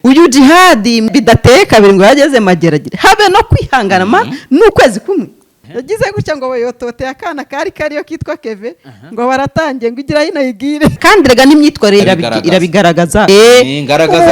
uyu jihadi bidateye kabiri ngo yageze mageragere habe no kwihangana n'ukwezi kumwe yagize gutya ngo yotote akana kariyo kitwa Keve ngo baratangiye ngo igira hino yigire kandi rega n'imyitwarire irabigaragaza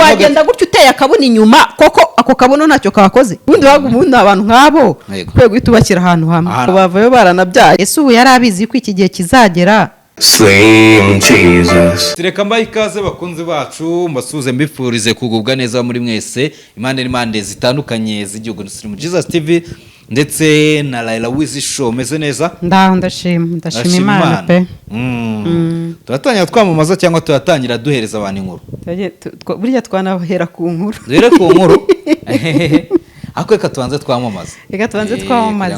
wagenda gutya uteye akabuni inyuma koko ako kabuno ntacyo kakoze ubundi bagumundi abantu nk'abo kwe guhitubakira ahantu hamwe bavayo baranabyaye ese ubu yari abizi ko iki gihe kizagera. Slim Jesus. Tireka mbaye ikaze bakunzi bacu mbasuze mbifurize kugubwa neza muri mwese impande n'impande zitandukanye z'igihugu na Slim Jesus TV ndetse na Laila Wizi Show meze neza ndashima Imana pe. Turatangira twamamaza cyangwa turatangira duhereza abantu inkuru burya twanahera ku nkuru duhere ku nkuru ako reka tubanze twamamaza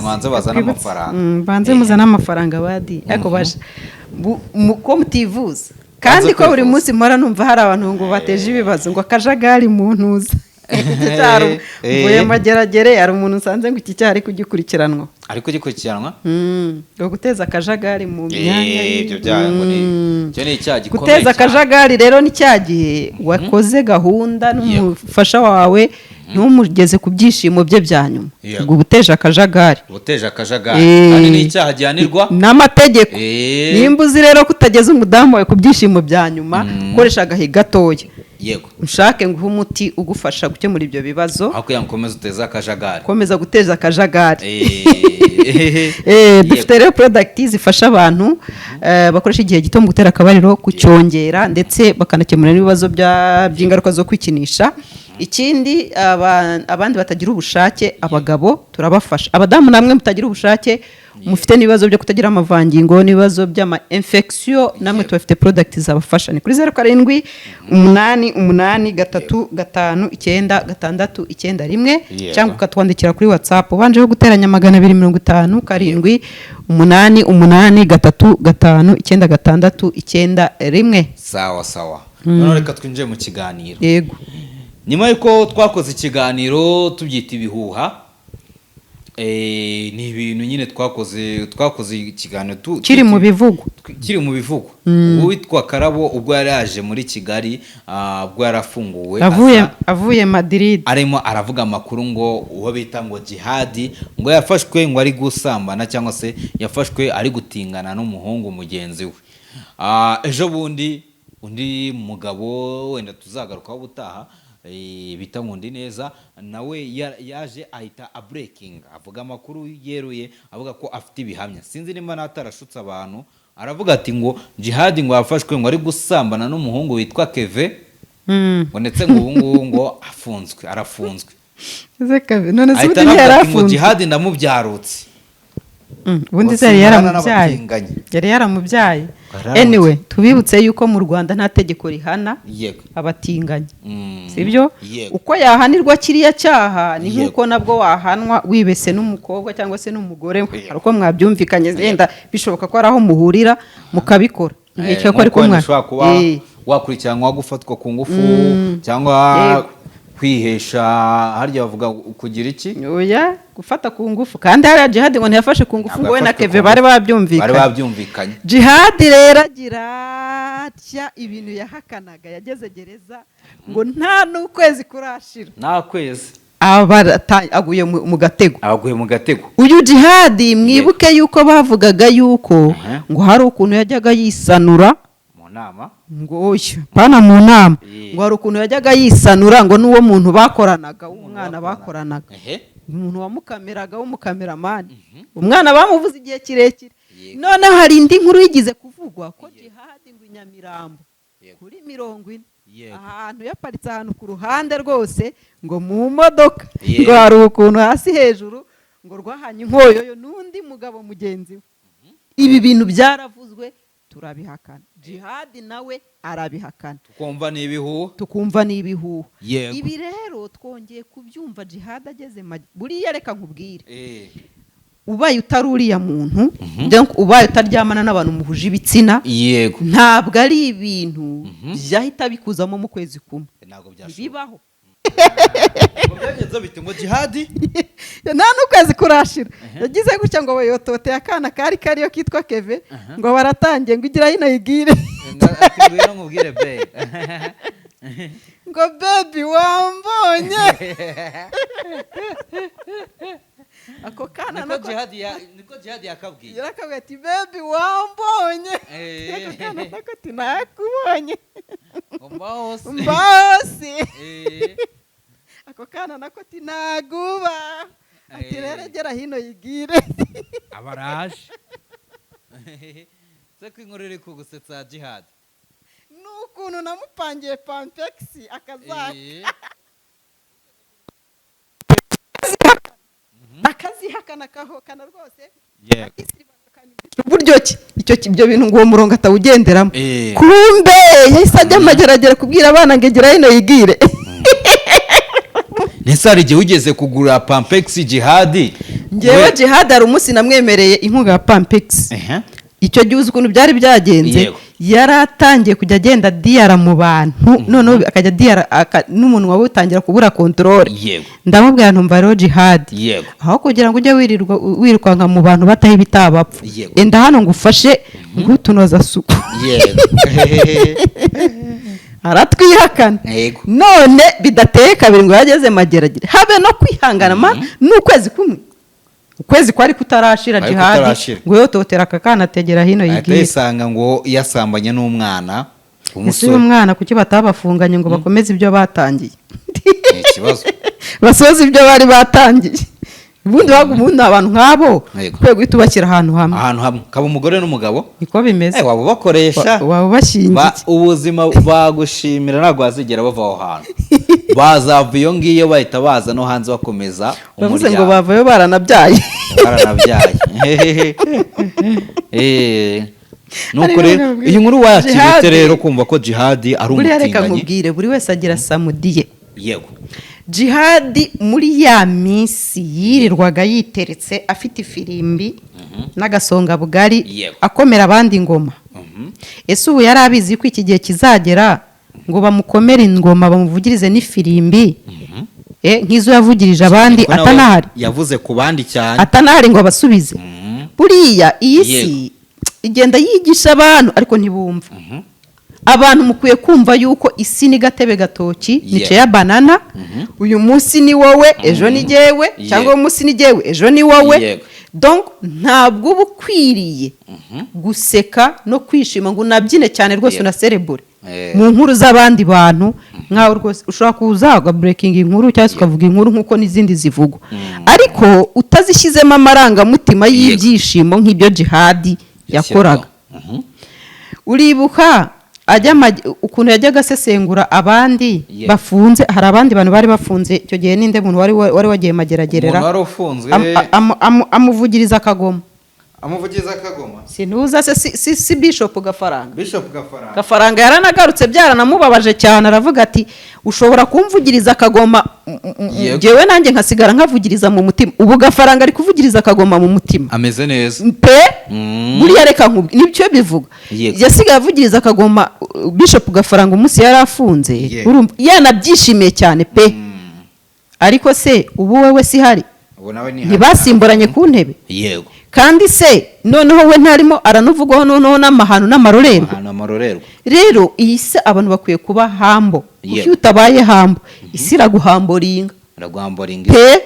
banze bazana amafaranga banze muzana amafaranga badi ariko baje ko mutivuza kandi ko buri munsi mpora numva hari abantu ngo bateje ibibazo ngo akajagari mu ntuza iki cyaro mvuye mageragere hari umuntu nsanze ngo iki cyari kugikurikiranwa ngo guteza akajagari mu myanya ibyo byango ni icyaha gikomeye guteza akajagari rero ni cyagihe wakoze gahunda n'umufasha wawe ntumugeze ku byishimo bye bya nyuma ngo ubuteje akajagari kandi ni icyaha gihanirwa n'amategeko nimba uzi rero kutageza umudamu wawe ku byishimo bya nyuma ukoresha agahe gatoya yego ushake ngo umuti ugufasha gukemura ibyo bibazo ako yankomeza uteza akajagari komeza guteza akajagari dufite rero product zifasha abantu bakoresha igihe gito mu gutera akabariro kucyongera ndetse bakanakemura n'ibibazo by'ingaruka zo kwikinisha. Ikindi abandi batagira ubushake abagabo turabafasha, abadamu namwe mutagira ubushake mufite n'ibibazo byo kutagira amavangingo n'ibibazo by'ama infection namwe tubafite product zabafasha ni kuri 07 88 3 5 9 6 cyangwa ukatwandikira kuri WhatsApp ubanje guteranya 250 7 8 8 3 5 9 6 sawa none reka twinjiye mu kiganiro. Yego, nyuma yuko twakoze ikiganiro tubyita ibihuha ni ibintu nyine twakoze ikiganiro kiri mu bivugo uwitwa Karabo ubwo yari yaje muri Kigali ubwo yarafunguwe avuye Madrid arimo aravuga amakuru ngo uwo bita ngo jihadi ngo yafashwe ngo ari gusambana cyangwa se yafashwe ari gutingana n'umuhungu mugenzi we. Ejo bundi undi mugabo wenda tuzagarukaho ubutaha bita Ngundi neza nawe yaje ahita breaking avuga amakuru yeruye avuga ko afite ibihamya sinzi nimba natarashutse abantu aravuga ati ngo jihadi ngo yafashwe ngo ari gusambana n'umuhungu witwa Keve ngo ndetse ngo ubu ngo arafunzwe none se ubundi yarafunzwe jihadi ndamubyarutse ubundi yari yaramubyaye. Anyway tubibutse yuko mu Rwanda nta tegeko rihana abatinganyi sibyo uko yahanirwa kiriya cyaha ni nkuko nabwo wahanwa wibese n'umukobwa cyangwa se n'umugore ariko mwabyumvikanye yenda bishoboka ko araho muhurira mukabikora icyo ko ariko wakurikiranwa gufatwa ku ngufu cyangwa kwihesha harya bavuga kugira iki oya gufata ku ngufu kandi hari jihadi ngo ntiyafashe ku ngufu ngo we na Keve bari babyumvikanye. Jihadi rero agira ibintu yahakanaga yageze gereza ngo nta n'ukwezi kurashira nta kwezi aguye mu gatego uyu jihadi mwibuke yuko bavugaga yuko ngo hari ukuntu yajyaga yisanura ngo pana mu nama ngo hari ukuntu yajyaga yisanura ngo n'uwo muntu bakoranaga umwana bakoranaga umuntu wamukameraga w'umukameramani umwana bamuvuze igihe kirekire none hari indi nkuru yigize kuvugwa ko jihadi ngo Nyamirambo kuri 40 ahantu yaparitse ahantu ku ruhande rwose ngo mu modoka ngo hari ukuntu hasi hejuru ngo rwahanye inkoyoyo n'undi mugabo mugenzi we. Ibi bintu byaravuzwe turabihakana, jihadi nawe arabihakana tukumva ni ibihuha. Ibi rero twongeye kubyumva jihadi ageze buriya reka nkubwire ubaye utaruriya muntu ubaye utaryamana n'abantu muhuje ibitsina ntabwo ari ibintu byahita bikuzamo mu kwezi kumwe bibaho byagenze bite ngo jihadi nta n'ukwezi kurashira yagize gutya ngo yotote akana kariyo kitwa Keve ngo baratangiye ngo igira hino yigire ngo baby wambonye ako kana niko jihad yakabwiye yarakabwiye ati baby wambonye ako kana nako ati nakubonye mbose ako kana nako ati naguba ati rero gera hino yigire abaraje se ko inkuru iri kugusetsa jihad n'ukuntu namupangiye pampexi akazihakana kahokana rwose buryo ki ibyo bintu ngo uwo murongo atawugenderamo kumbe yahise ajya amageragere kubwira abana ngo egera hino yigire nese hari igihe ugeze kugura pampexi jihad ngewe jihad hari umunsi namwemereye inkunga ya pampexi icyo gihe uzi ukuntu byari byagenze yaratangiye kujya agenda diyara mu bantu noneho akajya diyara n'umuntu waba utangira kubura kontorore ndamubwira ntumva rero jihad aho kugira ngo ujye wirukanka mu bantu bataho ibitabapfa enda hano ngo ufashe nk'utunoza suku aratwihakana none bidateye kabiri ngo yageze mageragere habe no kwihangana n'ukwezi kumwe ukwezi kwari kutarashira jihad ngo yototera akakana ategera hino yigiye atayisanga ngo yasambanye n'umwana umusore umwana kuki batabafunganye ngo bakomeze ibyo batangiye ikibazo basoza ibyo bari batangiye ubundi bagumundi abantu nk'abo kwe guhita ubashyira ahantu hamwe kaba umugore n'umugabo niko bimeze waba ubakoresha waba ubashingiye ubuzima bagushimira ntabwo bazigera bava aho hantu bazava iyo ngiyo bahita baza no hanze bakomeza bavuze ngo bavayo baranabyaye nuko rero iyi nkuru wayakirite rero kumva ko jihad ari umutinganyi reka nkubwire buri wese agira samudiye yego jihad muri ya minsi yirirwaga yiteretse afite ifirimbi n'agasonga bugari akomera abandi ingoma ese ubu yari abizi ko iki gihe kizagera ngo bamukomere ingoma bamuvugirize n'ifirimbi nk'izo yavugirije abandi atanahari yavuze ku bandi cyane atanahari ngo abasubize buriya iyi si igenda yigisha abantu ariko ntibumva abantu mukwiye kumva yuko isi ni gatebe gatoki nice ya banana uyu munsi ni wowe ejo ni jyewe cyangwa uyu munsi ni jyewe ejo ni wowe donc ntabwo uba ukwiriye guseka no kwishima ngo unabyine cyane rwose unaserebure mu nkuru z'abandi bantu nkaho rwose ushobora kuza breaking inkuru cyangwa ukavuga inkuru nk'uko n'izindi zivugwa ariko utazishyizemo amarangamutima y'ibyishimo nk'ibyo jihad yakoraga uribuka ukuntu yajyaga asesengura abandi bafunze hari abandi bantu bari bafunze icyo gihe ninde muntu wari wagiye mageragerera amuvugiriza akagoma sinuza si bishop gafaranga yaranagarutse byaranamubabaje cyane aravuga ati ushobora kumvugiriza akagoma jewe nanjye nkasigara nkavugiriza mu mutima ubu gafaranga ari kuvugiriza akagoma mu mutima ameze neza buriya reka nkubwi nibyo bivuga yasigaye avugiriza akagoma bishop gafaranga umunsi yari afunze yanabyishimiye cyane pe ariko se ubu wewe si hari ntibasimburanye ku ntebe yego kandi se noneho we ntarimo aranuvugwaho noneho n'amahano n'amarorerwa rero iyi se abantu bakwiye kuba hambo iyo utabaye hambo isi iraguhamboringa pe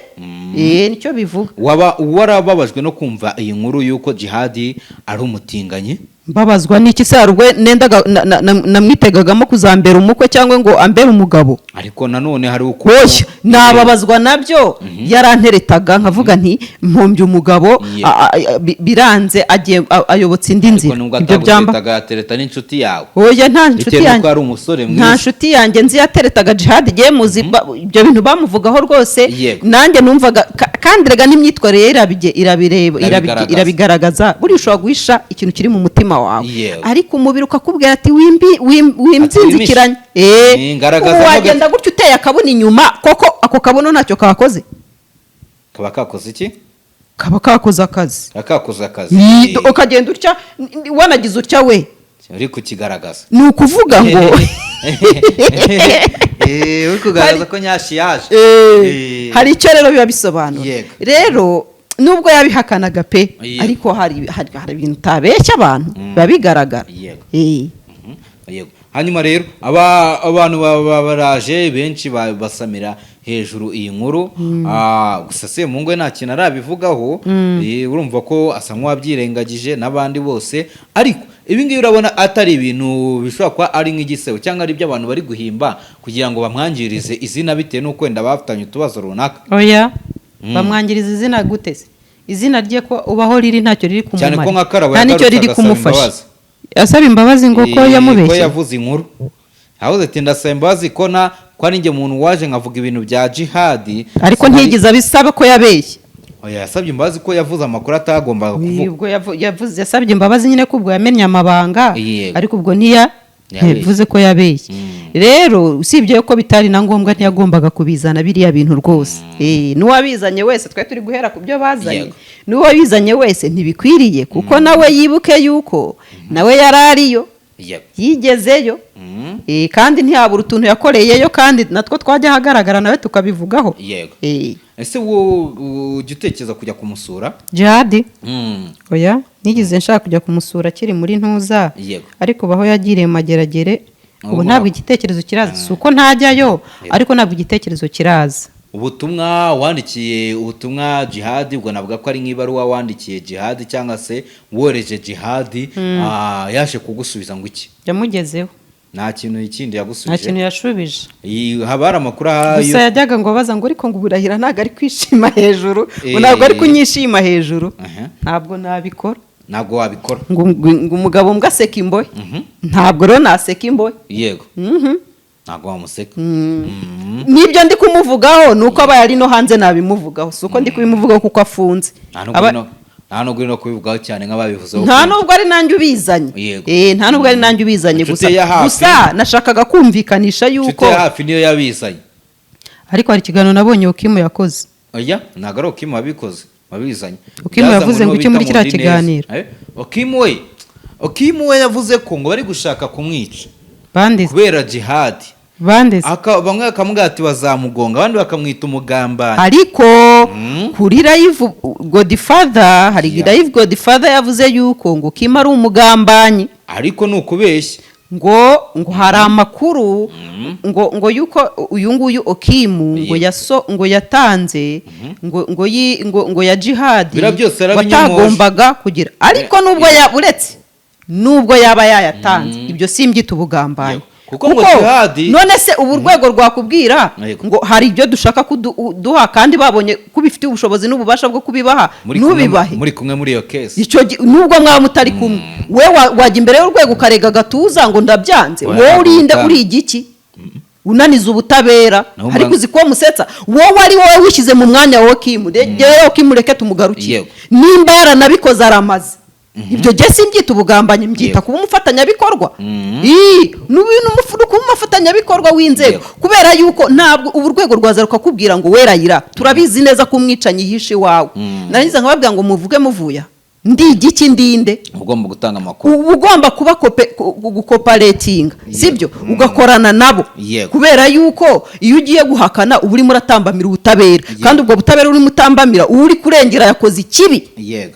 nicyo bivuga warababajwe no kumva iyi nkuru y'uko jihad ari umutinganyi mbabazwa n'iki se harugwe nendaga namwitegagamo kuzambera umukwe cyangwa ngo ambere umugabo ariko nanone hari uko nababazwa nabyo yaranteretaga nkavuga nti mpombye umugabo biranze agiye ayobotse indi nzira ibyo byamba yatereta n'inshuti yawe oya nta nshuti yanjye nzi yateretaga jihad igiye muzi ibyo bintu bamuvugaho rwose nanjye numvaga kandi rega n'imyitwarire irabigaragaza buri ushobora guhisha ikintu kiri mu mutima wawe ariko umubiri ukakubwira ati wimbyinzikiranye wagenda gutyo uteye akabona inyuma koko ako kabuno ntacyo kakoze kaba kakoze iki kaba kakoze akazi ukagenda utya wanagize utya we uri kukigaragaza ni ukuvuga ngo uri kugaragaza ko nyashi yaje hari icyo rero biba bisobanuye rero nubwo yabihakanaga pe ariko hari ibintu utabeshya abantu biba bigaragara hanyuma rero abantu baraje benshi basamira hejuru iyi nkuru. Gusa Semungu nta kintu arabivugaho, urumva ko asa nk'uwabyirengagije n'abandi bose, ariko ibi ngibi urabona atari ibintu bishobora kuba ari nk'igisebo cyangwa ari ibyo abantu bari guhimba kugira ngo bamwangirize izina bitewe n'uko wenda bafitanye utubazo runaka. Oya, bamwangiriza izina gute se? Izina rye ko ubaho riri ntacyo riri kumumara, cyane ko nka Karabo nicyo riri kumufasha. Asaba imbabazi ngo ko yamubeshye, ko yavuze inkuru, avuze ati ndasaba imbabazi ko ari njye muntu waje nkavuga ibintu bya jihadi, ariko ntigize abisaba ko yabeshye. Oya, yasabye imbabazi ko yavuze amakuru atagombaga kuvuga. Ubwo yasabye imbabazi nyine ko ubwo yamenye amabanga, ariko ubwo yavuze ko yabeshye. Rero usibye ko bitari na ngombwa ntiyagombaga kubizana biriya bintu rwose. N'uwabizanye wese, twe turi guhera ku byo bazanye, n'uwabizanye wese ntibikwiriye kuko nawe yibuke yuko nawe yarariyo, yigezeyo, kandi ntiyabura utuntu yakoreyeyo, kandi natwo twajya ahagaragara nawe tukabivugaho. Ese wowe ujya utekereza kujya kumusura Jihadi? Oya, nigize nshaka kujya kumusura akiri muri ntuza, ariko baho yagiriye mageragere, ubu ntabwo igitekerezo kiraza. Si uko ntajyayo, ariko ntabwo igitekerezo kiraza. Ubutumwa wandikiye ubutumwa Jihadi, ubwo navuga ko ari nk'ibaruwa wandikiye Jihadi cyangwa se woreje Jihadi, yaje kugusubiza ngo iki? Yamugezeho. Nta kintu ikindi yagusubije? Nta kintu yashubije. Haba hari amakuru ahayo. Gusa yajyaga ngo baza ngo ariko ngo uburahira ntabwo ari kwishima hejuru, ntabwo ari kunyishima hejuru. Ntabwo nabikora. Ntabwo wabikora. Ngo umugabo mbwa aseka imbohe. Ntabwo rero naseka imbohe. Yego. Ntabwo wamuseka. Nibyo ndi kumuvugaho nuko aba yari no hanze nabimuvugaho, suko ndi kubimuvugaho kuko afunze. Nta nubwo uri no kubivugaho cyane nk'ababivuzeho. Nta nubwo ari nanjye ubizanye. Nta nubwo ari nanjye ubizanye gusa nashakaga kumvikanisha yuko Nshuti ya hafi niyo yabizanye. Ariko hari ikiganiro nabonye Okimu yakoze. Oya, ntabwo ari Okimu wabizanye. Okimu yavuze ngo iki muri kiriya kiganiro. Okimu we yavuze ko ngo bari gushaka kumwica kubera Jihadi. Bande bamwe bakamubwira ati bazamugonga, abandi bakamwita umugambanyi. Ariko kuri live Godfather, hari live Godfather yavuze yuko ngo Kim ari umugambanyi, ariko nukubeshya ngo hari amakuru ngo yuko uyu nguyu Okimu ngo yatanze ngo ya Jihadi batagombaga kugira, ariko nubwo yaba yayatanze ibyo simbyita ubugambanyi. Kuko none se ubu rwego rwakubwira ngo hari ibyo dushaka kuduha kandi babonye kubifitiye ubushobozi n'ububasha bwo kubibaha, nubibahe muri kumwe muri iyo case. Nubwo mwaba mutari kumwe, we wajya imbere y'urwego ukarega gatuza ngo ndabyanze, wowe urinde uri igiki unaniza ubutabera, ariko uzi ko musetsa wowe ari wowe wishyize mu mwanya wa Okimu. Rero Okimu reke tumugarukire, nimba yaranabikoze aramaze. Ibyo Jesse mbyita ubugambanyi, mbyita kuba umufatanyabikorwa. Kuba umufatanyabikorwa w'inzego, kubera yuko ntabwo ubu rwego rwaza rukakubwira ngo werayira, turabizi neza ko umwicanyi yihishe wawe. Narangiza nkababwira ngo muvuge muvuya, ndi igiki ndinde? Ugomba gutanga amakuru, ugomba kuba gukoparatinga, sibyo? Ugakorana nabo, kubera yuko iyo ugiye guhakana uba urimo uratambamira ubutabera, kandi ubwo butabera urimo utambamira uri kurengera yakoze ikibi,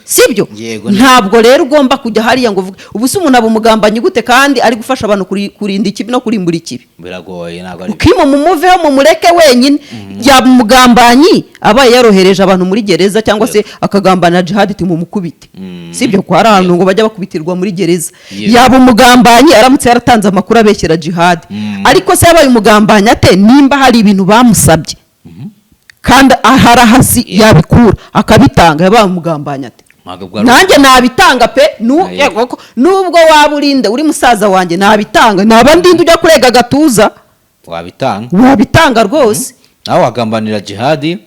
sibyo? Ntabwo rero ugomba kujya hariya ngo uvuge ubu se umuntu aba umugambanyi gute kandi ari gufasha abantu kurinda ikibi no kurimbura ikibi. Biragoye, ntabwo ari Okimu mumuveho mumureke wenyine. Yaba umugambanyi abaye yarohereje abantu muri gereza cyangwa se akagambana Jihadi timumukubite, sibyo? Ko hari ahantu ngo bajya bakubitirwa muri gereza. Yaba umugambanyi aramutse yaratanze amakuru abeshyera Jihadi, ariko se yabaye umugambanyi ate nimba hari ibintu bamusabye kandi aharahasi yabikura akabitanga? Yabaye umugambanyi ate? Nanjye nabitanga pe, nubwo waba urinde uri musaza wanjye nabitanga. Naba ndinde ujya kurega gatuza, wabitanga rwose. Nawe wagambanira Jihadi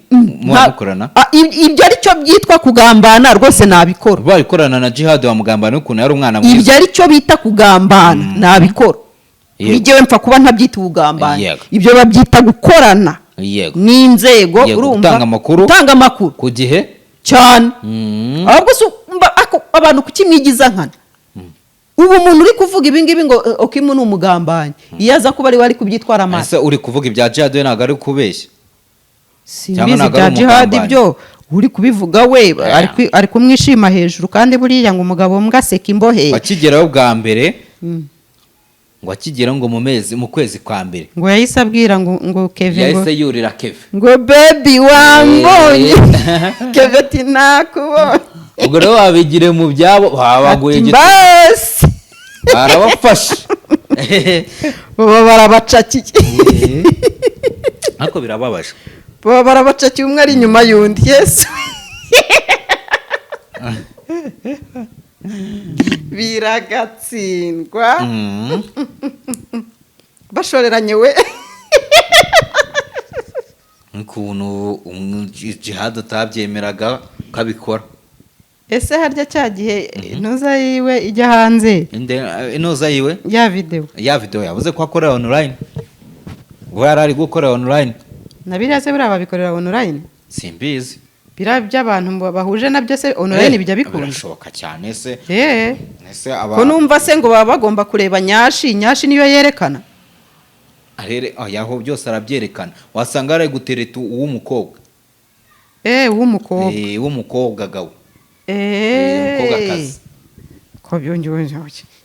mwakorana? Ibyo ari cyo byitwa kugambana rwose nabikora. Bayikorana na Jihadi wa mugambana ukuntu yari umwana mwiza. Ibyo ari cyo bita kugambana nabikora. Nigewe mpfa kuba ntabyita ubugambana. Ibyo babyita gukorana n'inzego, urumva? Gutanga amakuru ku gihe cyane. Ahubwo abantu kukimwigiza nkana. Ubu umuntu uri kuvuga ibi ngibi ngo Okimu ni umugambanyi, iyo aza kuba ari wari kubyitwara amaso. Ese uri kuvuga ibya Jihadi ntabwo ari kubeshya? Simbizi bya Jihadi byo uri kubivuga we ari kumwishima hejuru, kandi buriya ngo umugabo mbwa aseka imbohe. Akigeraho bwa mbere ngo akigera ngo mu kwezi kwa mbere ngo yahise abwira ngo Kevin ngo yahise yurira Kevin ngo baby wambonye Kevin ati nakubonye ubwo rero babigire mu byabo babaguye basi barabafashe baba barabacakiye ariko birababaje baba barabacakiye umwe ari inyuma y'undi Yesu biragatsindwa bashoreranye we nk'ukuntu Jihad atabyemeraga kabikora. ese harya cya gihe intuza yiwe ijya hanze inoza yiwe ya video yavuze ko akora online ngo yarari gukora online na biriya se buriya babikorera online simbizi biriya by'abantu bahuje nabyo se online bijya bikunda birashoboka cyane se ese ko numva se ngo baba bagomba kureba nyashi niyo yerekana yaho byose arabyerekana wasanga ari gutereta uw'umukobwa w'umukobwa gawe umukobwakazi ko byongeye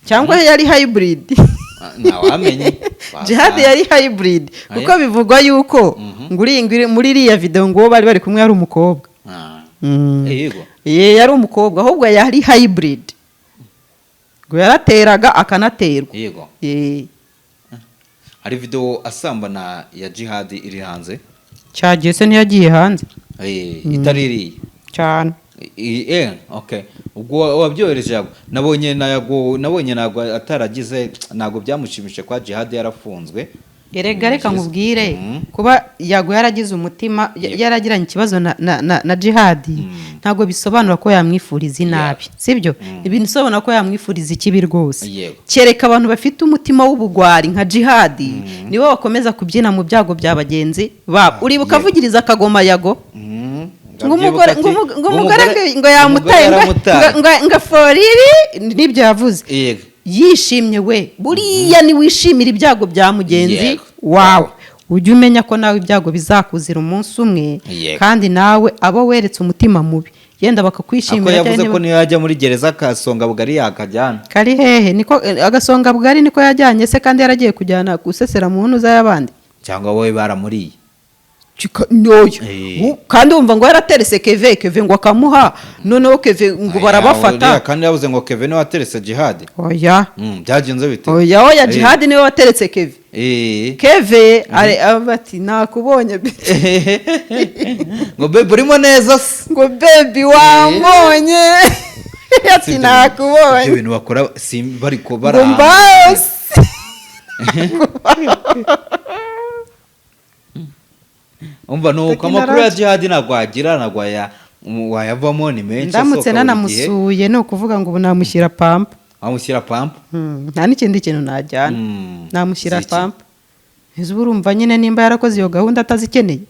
cyangwa yari hybrid ntawamenye Jihad yari hybrid kuko bivugwa yuko muri iriya video ngo bari kumwe yari umukobwa yego yari umukobwa ahubwo yari hybrid ngo yarateraga akanaterwa yego hari video asambana ya Jihad iri hanze cyagiye se ntiyagiye hanze itaririye cyane okay ubwo wabyohereje nabonye nago ataragize nago byamushimishije kwa Jihad yarafunzwe reka nkubwire kuba yago yaragize umutima yaragiranye ikibazo na Jihad ntago bisobanura ko yamwifuriza inabi sibyo ibintu bisobanura ko yamwifuriza ikibi rwose kereka abantu bafite umutima w'ubugwari nka Jihad nibo bakomeza kubyina mu byago bya bagenzi babo uribuka avugiriza akagoma yago ngumugore ngo yamutaye ngo foriri nibyo yavuze yishimye we buriya ni wishimira ibyago bya mugenzi wawe ujye umenya ko nawe ibyago bizakuzira umunsi umwe kandi nawe abo weretse umutima mubi yenda bakakwishimira cyane yavuze ko niyo yajya muri gereza kasonga bugari yakajyana kari hehe niko agasonga bugari niko yajyanye se kandi yaragiye kujyana gusesera mu ntuza y'abandi cyangwa wowe baramuriye kandi wumva ngo yaraterese Kevin ngo akamuha noneho Kevin ngo barabafata kandi yavuze ngo Kevin niwe waterese Jihad oya byagenze bite oya Jihad niwe wateretse Kevin ati nakubonye ngo baby urimo neza ngo baby wambonye ati nakubonye ibyo bintu bakora bari ko umva nuko amakuru ya Jihad nagwagira wayavamo ni menshi ndamutse nanamusuye no kuvuga ngo namushyira pampa nta n'ikindi kintu najyana namushyira pampa izo urumva nyine nimba yarakoze iyo gahunda atazikeneye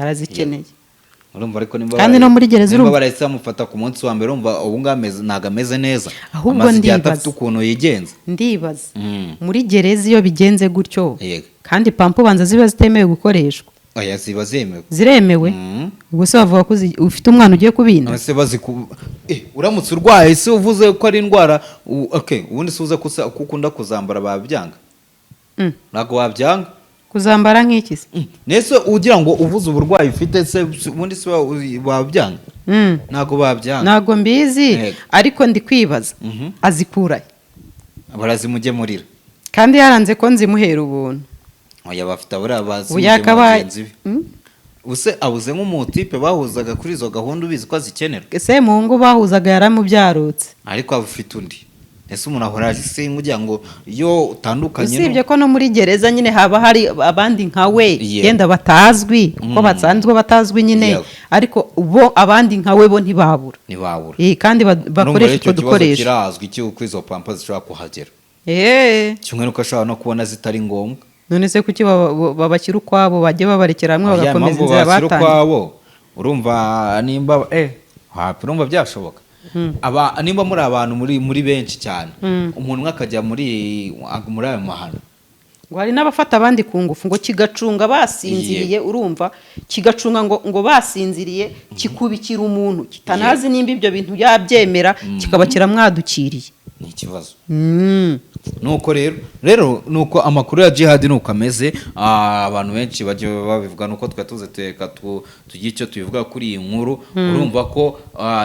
arazikeneye urumva ariko kandi no muri gereza urumva barahise bamufata ku munsi wa mbere urumva ubu ntago ameze neza ahubwo ndibaza ukuntu yigenza muri gereza iyo bigenze gutyo kandi pampa ubanza ziba zitemewe gukoreshwa aya ziba zemewe ziremewe ubwo se bavuga ko ufite umwana ugiye kubinda uramutse urwaye se uvuze ko ari indwara ubundi se uze ko ukunda kuzambara babyanga ntabwo wabyanga kuzambara nk'iki se nese ugira ngo uvuze uburwayi ufite se ubundi se wabyanga ntabwo babyanga ntabwo mbizi ariko ndi kwibaza azikurahe barazimugemurira kandi yaranze ko nzimuhera ubuntu oya bafite abura bagenzi be use abuze nk'umutipe bahuzaga kuri izo gahunda ubizi ko azikenera ese muhungu bahuzaga yaramubyarutse ariko abufite undi ese umuntu ahora asinga ugira ngo iyo utandukanye usibye ko no muri gereza nyine haba hari abandi nka we yenda batazwi kuko basanzwe batazwi nyine ariko bo abandi nka we bo ntibabura kandi bakoresha utwo dukoresho kirazwi cy'uko izo pampa zishobora kuhagera kimwe nuko ashobora no kubona zitari ngombwa none se kuki babashyira ukwabo bajye babarekera hamwe bagakomeza inzira batangiye urumva nimba urumva byashoboka nimba muri abantu muri benshi cyane umuntu umwe akajya muri ayo mahano ngo hari n'abafata abandi ku ngufu ngo kigacunga basinziriye urumva kigacunga ngo basinziriye kikubikira umuntu kitanazi nimba ibyo bintu yabyemera kikaba kiramwadukiriye ni ikibazo nuko rero nuko amakuru ya jihad nuko ameze. Abantu benshi bagiye babivuga nuko twatuze teka tugiye icyo tubivuga kuri iyi nkuru. Urumva ko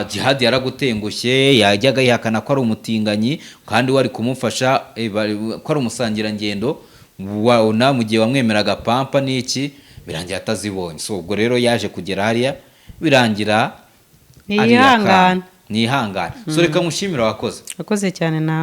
jihad yaragutengushye, yajyaga yihakana ko ari umutinganyi kandi wari kumufasha ko ari umusangirangendo na mu gihe wamwemeraga pampa n'iki birangira atazibonye. So ubwo rero yaje kugera hariya birangira nihangana. So reka mushimira wakoze cyane nawe.